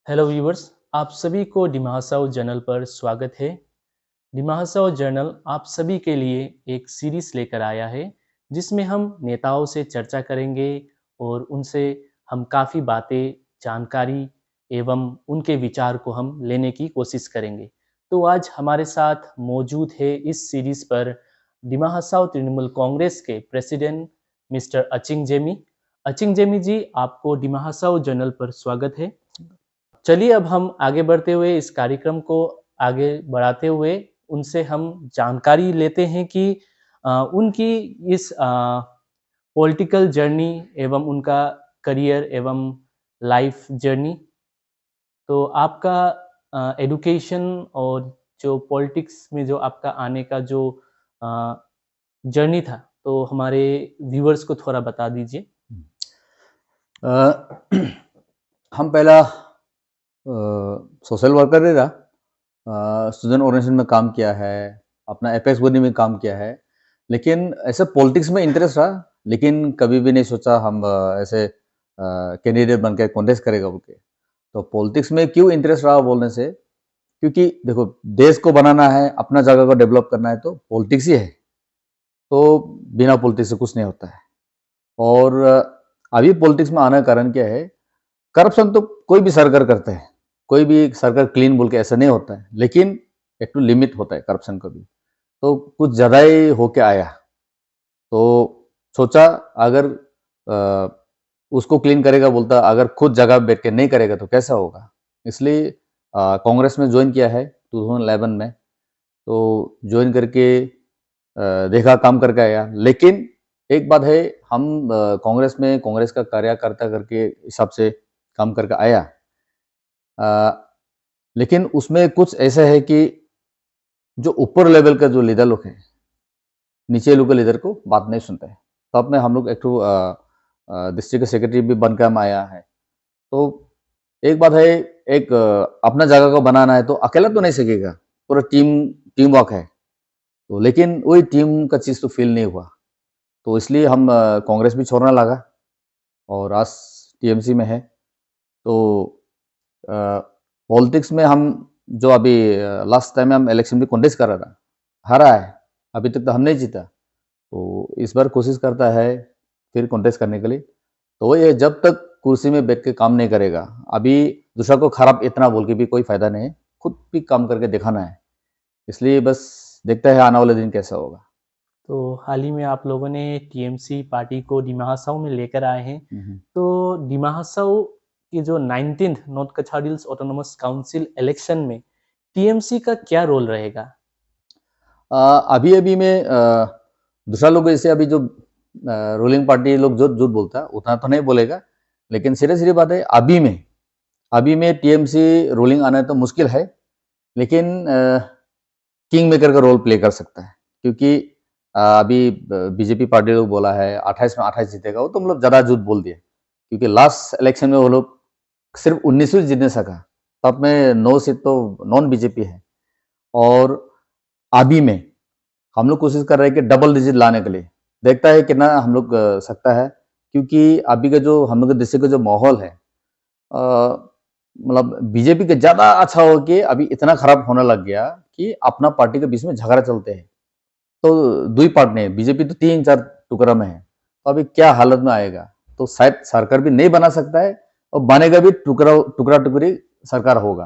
Hello viewers, आप सभी को डिमासाओ जर्नल पर स्वागत है। डिमासाओ जर्नल आप सभी के लिए एक सीरीज लेकर आया है जिसमें हम नेताओं से चर्चा करेंगे और उनसे हम काफ़ी बातें, जानकारी एवं उनके विचार को हम लेने की कोशिश करेंगे। तो आज हमारे साथ मौजूद है इस सीरीज पर डिमाहासाओ तृणमूल कांग्रेस के प्रेसिडेंट मिस्टर अचिंग जेमी। अचिंग जेमी जी, आपको डिमाहासाओ जर्नल पर स्वागत है। चलिए अब हम आगे बढ़ते हुए इस कार्यक्रम को आगे बढ़ाते हुए उनसे हम जानकारी लेते हैं कि उनकी इस पॉलिटिकल जर्नी एवं उनका करियर एवं लाइफ जर्नी। तो आपका एडुकेशन और जो पॉलिटिक्स में जो आपका आने का जो जर्नी था, तो हमारे व्यूअर्स को थोड़ा बता दीजिए। अ, हम पहला सोशल वर्कर रहा, स्टूडेंट ऑर्गेनाइजेशन में काम किया है, अपना एपेक्स बॉडी में काम किया है, लेकिन ऐसे पॉलिटिक्स में इंटरेस्ट रहा, लेकिन कभी भी नहीं सोचा हम ऐसे कैंडिडेट बन के कॉन्टेस्ट करेगा बोल के। तो पॉलिटिक्स में क्यों इंटरेस्ट रहा बोलने से, क्योंकि देखो देश को बनाना है, अपना जगह को डेवलप करना है तो पॉलिटिक्स ही है। तो बिना पॉलिटिक्स से कुछ नहीं होता है। और अभी पॉलिटिक्स में आने का कारण क्या है, करप्शन तो कोई भी सरकार करते हैं, कोई भी सरकार क्लीन बोल के ऐसा नहीं होता है, लेकिन एक तो लिमिट होता है करप्शन का भी। तो कुछ ज़्यादा ही होके आया, तो सोचा अगर अ, उसको क्लीन करेगा बोलता, अगर खुद जगह बैठ के नहीं करेगा तो कैसा होगा। इसलिए कांग्रेस में ज्वाइन किया है 2011 में। तो ज्वाइन करके देखा, काम करके आया। लेकिन एक बात है, हम कांग्रेस में कांग्रेस का कार्यकर्ता करके हिसाब से काम करके आया। लेकिन उसमें कुछ ऐसा है कि जो ऊपर लेवल का जो लीडर लोग हैं, नीचे लोग के लीडर को बात नहीं सुनते हैं। तब में हम लोग एक तो डिस्ट्रिक्ट सेक्रेटरी भी बनकर हम आया है। तो एक बात है, एक अपना जगह को बनाना है तो अकेला तो नहीं सकेगा, पूरा टीम वर्क है। तो लेकिन वही टीम का चीज़ तो फील नहीं हुआ, तो इसलिए हम कांग्रेस भी छोड़ना लगा और आज टीएमसी में है। तो पॉलिटिक्स में हम जो अभी लास्ट टाइम हम इलेक्शन भी कॉन्टेस्ट कर रहा था, हारा है। अभी तक तो हम नहीं जीता, तो इस बार कोशिश करता है फिर कॉन्टेस्ट करने के लिए। तो वही है, जब तक कुर्सी में बैठ के काम नहीं करेगा, अभी दूसरा को खराब इतना बोल के भी कोई फायदा नहीं है, खुद भी काम करके दिखाना है। इसलिए बस देखते हैं आने वाले दिन कैसा होगा। तो हाल ही में आप लोगों ने टीएमसी पार्टी को डिमाहासाओ में लेकर आए हैं। तो डिमाहासाओ की जो 19th नॉर्थ कछार हिल्स ऑटोनोमस काउंसिल इलेक्शन में टीएमसी का क्या रोल रहेगा? अभी अभी में दूसरा लोग जैसे अभी जो रूलिंग पार्टी लोग जो झूठ बोलता है उतना तो नहीं बोलेगा, लेकिन सीधे सीधी बात है, अभी में टीएमसी रूलिंग आना तो मुश्किल है, लेकिन किंग मेकर का रोल प्ले कर सकता है। क्योंकि अभी बीजेपी पार्टी लोग बोला है 28 में 28 जीतेगा, वो तो मतलब ज़्यादा झूठ बोल दिया। क्योंकि लास्ट इलेक्शन में वो लोग सिर्फ 19 सीट जीत नहीं सका, तब में 9 सीट तो नॉन बीजेपी है। और अभी में हम लोग कोशिश कर रहे हैं कि डबल डिजिट लाने के लिए, देखता है कितना हम लोग सकता है। क्योंकि अभी का जो हम लोग के डिस्ट्रिक्ट का जो माहौल है, मतलब बीजेपी के ज़्यादा अच्छा हो के अभी इतना खराब होने लग गया कि अपना पार्टी के बीच में झगड़ा चलते हैं। तो दो ही पार्ट नहीं, बीजेपी तो 3-4 टुकड़ा में है, तो अभी क्या हालत में आएगा। तो शायद सरकार भी नहीं बना सकता है, और बनेगा भी टुकड़ा टुकड़ी सरकार होगा।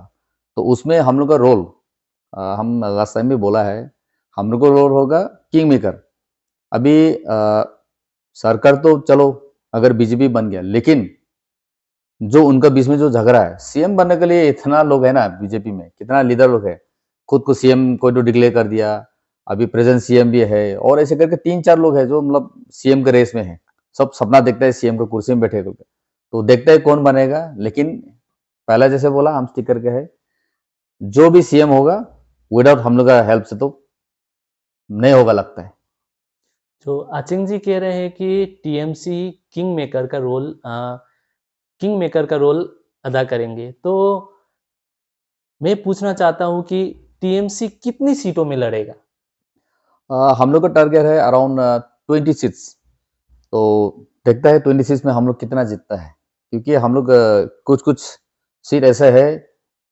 तो उसमें हम लोग का रोल, हम लास्ट टाइम भी बोला है, हम लोग का रोल होगा किंग मेकर। अभी सरकार तो चलो अगर बीजेपी बन गया, लेकिन जो उनका बीच में जो झगड़ा है, सीएम बनने के लिए इतना लोग है ना बीजेपी में, कितना लीडर लोग है, खुद को सीएम को तो डिक्लेयर कर दिया। अभी प्रेजेंट सीएम भी है, और ऐसे करके 3-4 लोग हैं जो मतलब सीएम के रेस में है। सब सपना देखता है सीएम को कुर्सी में बैठे करके, तो देखते हैं कौन बनेगा। लेकिन पहला जैसे बोला, हम स्टिक करके है, जो भी सीएम होगा विदाउट हम लोग का हेल्प से तो नहीं होगा लगता है। जो अचिंग जी कह रहे हैं कि टीएमसी किंग मेकर का रोल अदा करेंगे, तो मैं पूछना चाहता हूँ कि टीएमसी कितनी सीटों में लड़ेगा? हम लोग का टारगेट है अराउंड 26। तो देखता है 26 में हम लोग कितना जीतता है। क्योंकि हम लोग कुछ कुछ सीट ऐसा है,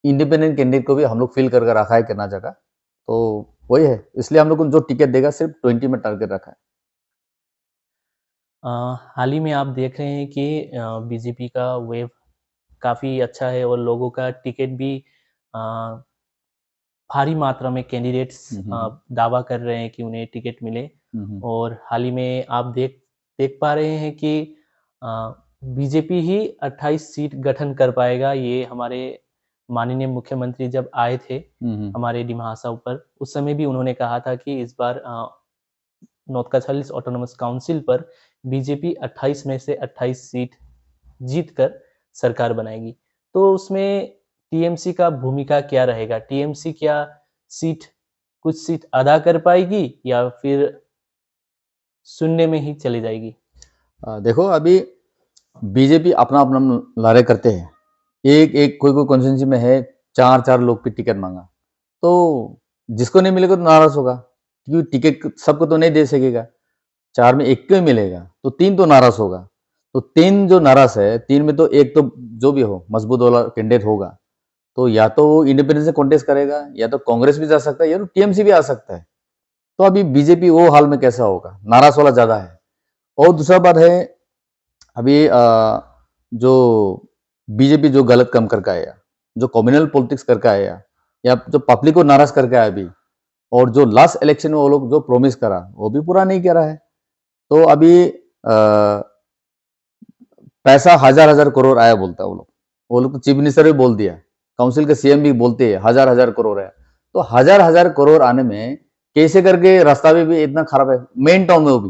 इंडिपेंडेंट कैंडिडेट को भी हम लोग फिल करके रखा है कितना जगह, तो वही है, इसलिए हम लोग को जो टिकट देगा सिर्फ 20 में टारगेट रखा है। अ, हाल ही में आप देख रहे हैं कि बीजेपी का वेव काफ़ी अच्छा है और लोगों का टिकट भी अ, भारी मात्रा में कैंडिडेट्स दावा कर रहे हैं कि उन्हें टिकट मिले और हाल ही में आप देख देख पा रहे हैं कि बीजेपी ही 28 सीट गठन कर पाएगा। ये हमारे माननीय मुख्यमंत्री जब आए थे हमारे डिमासा ऊपर, उस समय भी उन्होंने कहा था कि इस बार नॉर्थ कछालिस ऑटोनोमस काउंसिल पर बीजेपी 28 में से 28 सीट जीतकर सरकार बनाएगी। तो उसमें टीएमसी का भूमिका क्या रहेगा? टीएमसी क्या सीट कुछ सीट अदा कर पाएगी या फिर शून्य में ही चली जाएगी? देखो अभी बीजेपी अपना अपना लड़ाई करते हैं, एक एक कोई कॉन्स्टिट्यूंसी में है, चार चार लोग पे टिकट मांगा, तो जिसको नहीं मिलेगा तो नाराज होगा, क्योंकि टिकट सबको तो नहीं दे सकेगा, चार में एक को ही मिलेगा तो तीन तो नाराज होगा। तो तीन जो नाराज है, तीन में तो एक तो जो भी हो मजबूत वाला कैंडिडेट होगा, तो या तो वो इंडिपेंडेंस से कॉन्टेस्ट करेगा, या तो कांग्रेस भी जा सकता है, या तो टीएमसी भी आ सकता है। तो अभी बीजेपी वो हाल में कैसा होगा, नाराज वाला ज्यादा है। और दूसरा बात है, अभी जो बीजेपी जो गलत काम करके आया, जो कम्युनल पॉलिटिक्स करके आया, या जो पब्लिक को नाराज करके आया अभी, और जो लास्ट इलेक्शन में वो लोग जो प्रॉमिस करा वो भी पूरा नहीं करा है। तो अभी पैसा हजार हजार करोड़ आया बोलता है वो लोग तो चीफ मिनिस्टर भी बोल दिया, काउंसिल के सीएम भी बोलते हैं हजार हजार करोड़ है। तो हजार हजार करोड़ आने में कैसे करके रास्ता भी इतना खराब है, मेन टाउन में, वो भी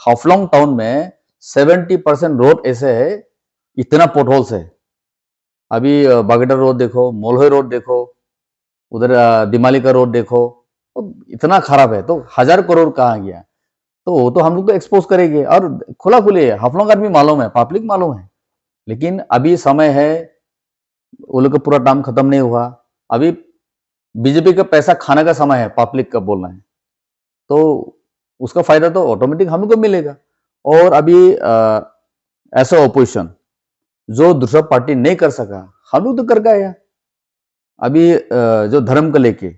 हाफलोंग टाउन में 70% रोड ऐसे है, इतना पोटहोल्स है। अभी बागेटर रोड देखो, मोलहोय रोड देखो, उधर दिमाली का रोड देखो, तो इतना खराब है, तो हजार करोड़ कहाँ गया। तो वो तो हम लोग तो एक्सपोज करेंगे, और खुला खुले है, हाफलोंग आदमी मालूम है, पब्लिक मालूम है। लेकिन अभी समय है, वो लोग का पूरा काम खत्म नहीं हुआ, अभी बीजेपी का पैसा खाने का समय है, पब्लिक का बोलना है, तो उसका फायदा तो ऑटोमेटिक हम लोग को मिलेगा। और अभी ऐसा ऑपोजिशन जो दूसरा पार्टी नहीं कर सका, हम लोग तो कर गए। अभी जो धर्म को लेके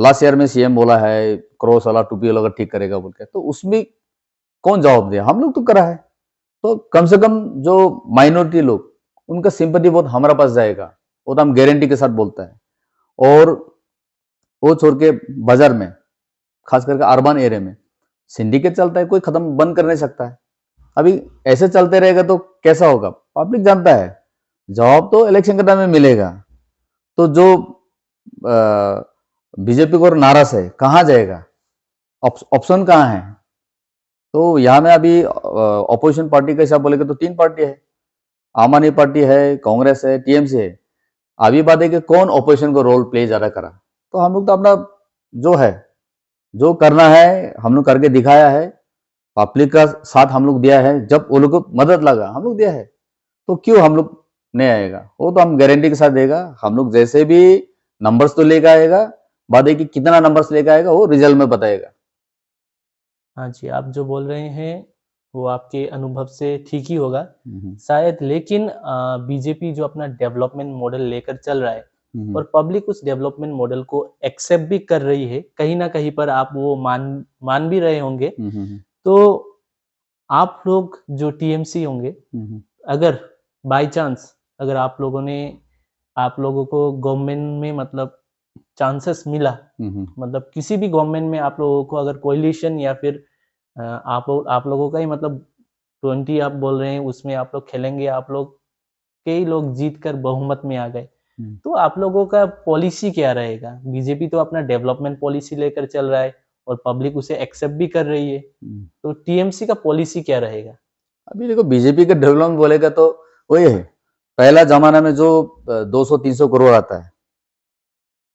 लास्ट ईयर में सीएम बोला है क्रॉस वाला टोपी वाला ठीक करेगा बोल के, तो उसमें कौन जवाब दे, हम लोग तो करा है। तो कम से कम जो माइनॉरिटी लोग, उनका सिंपैथी बहुत हमारे पास जाएगा, वो तो हम गारंटी के साथ बोलता है। और वो छोड़ के बाजार में, खास करके अर्बन एरिया में सिंडिकेट चलता है, कोई खत्म बंद कर नहीं सकता है। अभी ऐसे चलते रहेगा तो कैसा होगा, पब्लिक जानता है, जवाब तो इलेक्शन के टाइम में मिलेगा। तो जो बीजेपी को नाराज है, कहाँ जाएगा, ऑप्शन कहाँ है। तो यहाँ में अभी ऑपोजिशन पार्टी का हिसाब बोलेगा तो तीन पार्टी है, आम आदमी पार्टी है, कांग्रेस है, टीएमसी है। अभी बात है कि कौन ऑपोजिशन को रोल प्ले ज्यादा करा। तो हम लोग तो अपना जो है, जो करना है हम लोग करके दिखाया है, पब्लिक का साथ हम लोग दिया है, जब वो लोग को मदद लगा हम लोग दिया है, तो क्यों हम लोग नहीं आएगा, वो तो हम गारंटी के साथ देगा। हम लोग जैसे भी नंबर्स तो लेकर आएगा, बात है कि कितना नंबर्स लेकर आएगा वो रिजल्ट में बताएगा। हाँ जी, आप जो बोल रहे हैं वो आपके अनुभव से ठीक ही होगा शायद, लेकिन बीजेपी जो अपना डेवलपमेंट मॉडल लेकर चल रहा है और पब्लिक उस डेवलपमेंट मॉडल को एक्सेप्ट भी कर रही है, कहीं ना कहीं पर आप वो मान भी रहे होंगे। तो आप लोग जो टीएमसी होंगे, अगर बाय चांस अगर आप लोगों को गवर्नमेंट में मतलब चांसेस मिला, मतलब किसी भी गवर्नमेंट में आप लोगों को अगर कोalition या फिर आप लोगों का ही मतलब 20 आप बोल रहे हैं उसमें आप लोग खेलेंगे, आप लोग कई लोग जीत कर बहुमत में आ गए, तो आप लोगों का पॉलिसी क्या रहेगा? बीजेपी तो अपना डेवलपमेंट पॉलिसी लेकर चल रहा है और पब्लिक उसे एक्सेप्ट भी कर रही है, तो टीएमसी का पॉलिसी क्या रहेगा? अभी देखो बीजेपी का डेवलपमेंट बोलेगा तो वही है, पहला जमाना में जो 200-300 करोड़ आता है,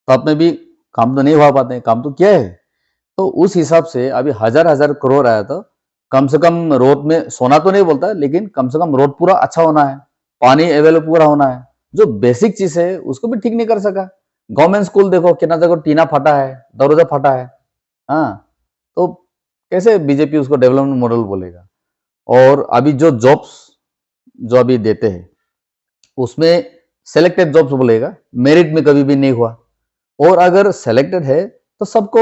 तो आप में भी काम तो नहीं हुआ पाते हैं, काम तो क्या है। तो उस हिसाब से अभी हजार हजार करोड़ आया, तो कम से कम रोड में सोना तो नहीं बोलता, लेकिन कम से कम रोड पूरा अच्छा होना है, पानी अवेलेबल पूरा होना है, जो बेसिक चीज है उसको भी ठीक नहीं कर सका। गवर्नमेंट स्कूल देखो कितना जगह टीना फटा है, दरवाजा फटा है। हाँ, तो कैसे बीजेपी उसको डेवलपमेंट मॉडल बोलेगा। और अभी जो जॉब्स जो अभी देते हैं उसमें सेलेक्टेड जॉब्स बोलेगा, मेरिट में कभी भी नहीं हुआ। और अगर सेलेक्टेड है तो सबको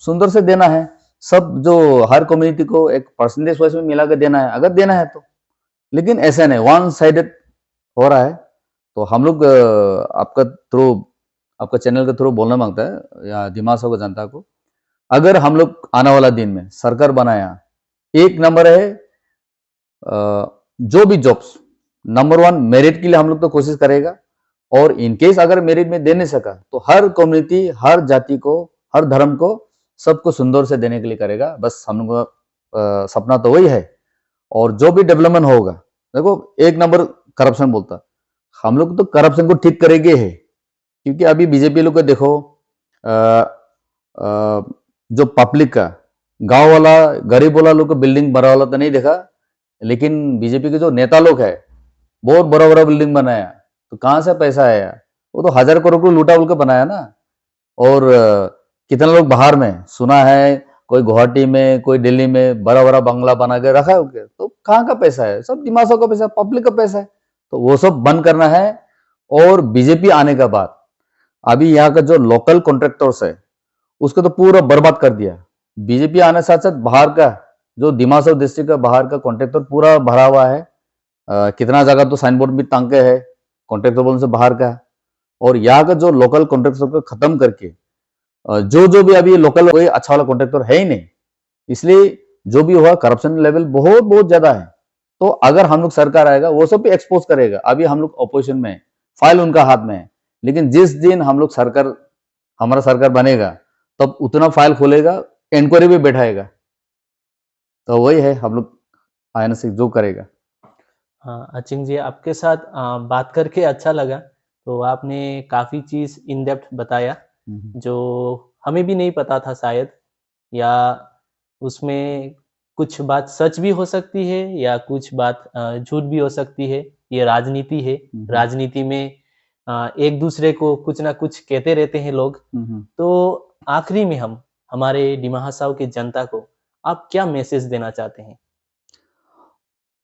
सुंदर से देना है, सब जो हर कम्युनिटी को एक परसेंटेज वाइज में मिला के देना है, अगर देना है तो। लेकिन ऐसा नहीं, वन साइडेड हो रहा है। तो हम लोग आपका थ्रू, आपका चैनल के थ्रू बोलना मांगता है या दिमाग को, जनता को, अगर हम लोग आने वाला दिन में सरकार बनाया, एक नंबर है जो भी जॉब्स, नंबर वन मेरिट के लिए हम लोग तो कोशिश करेगा। और इनकेस अगर मेरिट में दे नहीं सका तो हर कम्युनिटी, हर जाति को, हर धर्म को, सबको सुंदर से देने के लिए करेगा। बस हम लोग का सपना तो वही है। और जो भी डेवलपमेंट होगा, देखो एक नंबर करप्शन बोलता, हम लोग तो करप्शन को ठीक करेंगे है। क्योंकि अभी बीजेपी लोग को देखो, आ, आ, जो पब्लिक का, गांव वाला, गरीब वाला लोग को बिल्डिंग बड़ा वाला तो नहीं देखा, लेकिन बीजेपी के जो नेता लोग है बहुत बड़ा बड़ा बिल्डिंग बनाया। तो कहाँ से पैसा आया? वो तो 1000 करोड़ को लूटा उल के बनाया ना। और कितने लोग बाहर में सुना है, कोई गुवाहाटी में, कोई दिल्ली में बड़ा बड़ा बंगला बना के रखा है। तो कहाँ का पैसा है? सब दिमागों का पैसा, पब्लिक का पैसा है। तो वो सब बंद करना है। और बीजेपी आने के बाद अभी यहाँ का जो लोकल कॉन्ट्रैक्टर्स है उसको तो पूरा बर्बाद कर दिया। बीजेपी आने साथ साथ बाहर का जो दिमाग डिस्ट्रिक्ट का बाहर का कॉन्ट्रैक्टर पूरा भरा हुआ है। कितना जगह तो साइन बोर्ड भी टांग के है कॉन्ट्रैक्टर बोलने से बाहर का। और यहाँ का जो लोकल कॉन्ट्रैक्टर को खत्म करके जो भी अभी लोकल कोई अच्छा वाला कॉन्ट्रैक्टर है ही नहीं, इसलिए जो भी हुआ करप्शन लेवल बहुत बहुत ज्यादा है। तो अगर हम लोग सरकार आएगा वो सब भी एक्सपोज करेगा। अभी हम लोग अपोजिशन में, फाइल उनका हाथ में है, लेकिन जिस दिन हम लोग सरकार, हमारा सरकार बनेगा, तब उतना फाइल खोलेगा, इंक्वायरी भी बैठाएगा। तो वही है हम लोग आयन से जो करेगा। हाँ अचिंग जी, आपके साथ बात करके अच्छा लगा। तो आपने काफ़ी चीज़ इन डेप्थ बताया जो हमें भी नहीं पता था शायद, या उसमें कुछ बात सच भी हो सकती है या कुछ बात झूठ भी हो सकती है। ये राजनीति है, राजनीति में एक दूसरे को कुछ ना कुछ कहते रहते हैं लोग। तो आखिरी में हम हमारे डिमा हसाओ की जनता को आप क्या मैसेज देना चाहते हैं?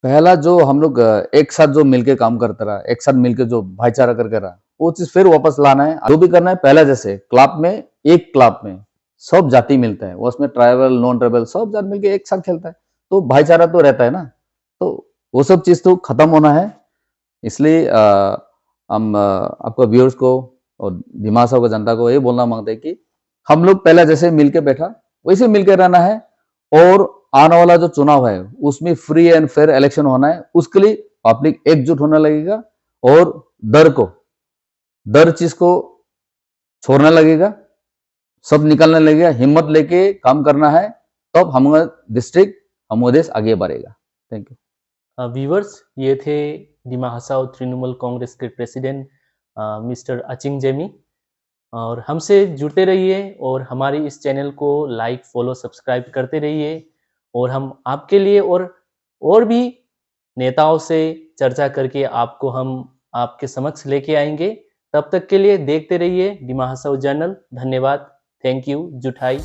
पहला जो हम लोग एक साथ जो मिलके काम करता रहा, एक साथ मिलके जो भाईचारा करके रहा, वो चीज फिर वापस लाना है। जो भी करना है पहला जैसे क्लब में, एक क्लब में सब जाति मिलता है, उसमें ट्राइबल, नॉन ट्राइबल सब जाति मिलके एक साथ खेलता है, तो भाईचारा तो रहता है ना। तो वो सब चीज तो खत्म होना है। इसलिए हम आपको व्यूअर्स को और दिमाग को, जनता को ये बोलना मांगते हैं कि हम लोग पहला जैसे मिलके बैठा वैसे मिलके रहना है। और आने वाला जो चुनाव है उसमें फ्री एंड फेयर इलेक्शन होना है। उसके लिए पब्लिक एकजुट होने लगेगा और डर चीज को छोड़ने लगेगा, सब निकलने लगेगा, हिम्मत लेके काम करना है, तब हमारा डिस्ट्रिक्ट, हमारा देश आगे बढ़ेगा। Thank you. व्यूअर्स, ये थे डिमा हसाओ तृणमूल कांग्रेस के प्रेसिडेंट मिस्टर अचिंग जेमी। और हमसे जुड़ते रहिए और हमारी इस चैनल को लाइक, फॉलो, सब्सक्राइब करते रहिए। और हम आपके लिए और भी नेताओं से चर्चा करके आपको हम आपके समक्ष लेके आएंगे। तब तक के लिए देखते रहिए डिमा हसाओ जर्नल। धन्यवाद। Thank you. जुठाई।